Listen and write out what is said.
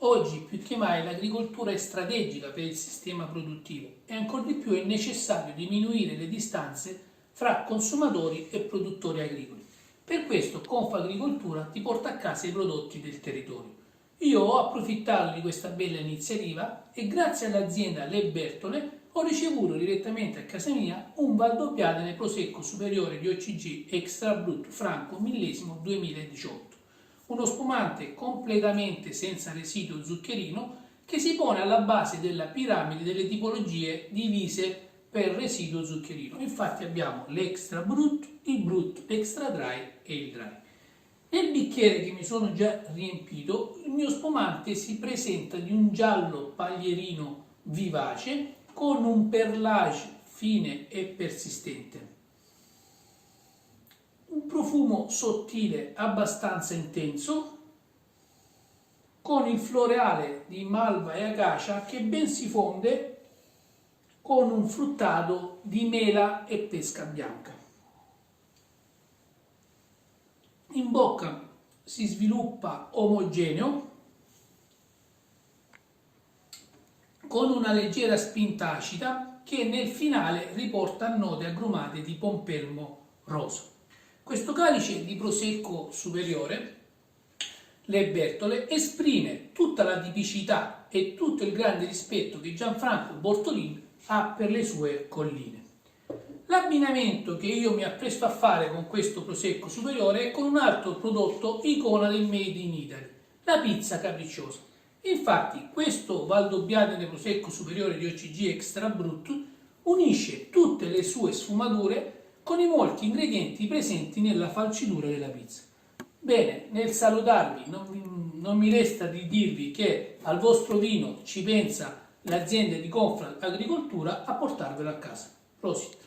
Oggi più che mai l'agricoltura è strategica per il sistema produttivo e ancor di più è necessario diminuire le distanze fra consumatori e produttori agricoli. Per questo Confagricoltura ti porta a casa i prodotti del territorio. Io ho approfittato di questa bella iniziativa e grazie all'azienda Le Bertole ho ricevuto direttamente a casa mia un Valdobbiadene Prosecco Superiore di OCG Extra Brut Franco millesimo 2018. Uno spumante completamente senza residuo zuccherino che si pone alla base della piramide delle tipologie divise per residuo zuccherino. Infatti abbiamo l'extra brut, il brut, l'extra dry e il dry. Nel bicchiere che mi sono già riempito, il mio spumante si presenta di un giallo paglierino vivace con un perlage fine e persistente. Un profumo sottile abbastanza intenso, con il floreale di malva e acacia che ben si fonde con un fruttato di mela e pesca bianca. In bocca si sviluppa omogeneo, con una leggera spinta acida che nel finale riporta a note agrumate di pompelmo rosa. Questo calice di Prosecco Superiore, Le Bertole, esprime tutta la tipicità e tutto il grande rispetto che Gianfranco Bortolin ha per le sue colline. L'abbinamento che io mi appresto a fare con questo Prosecco Superiore è con un altro prodotto icona del Made in Italy, la pizza capricciosa. Infatti questo Valdobbiadene Prosecco Superiore di OCG Extra Brut unisce tutte le sue sfumature con i molti ingredienti presenti nella falcitura della pizza. Bene, nel salutarvi non mi resta di dirvi che al vostro vino ci pensa l'azienda di Confagricoltura a portarvelo a casa. Prosit!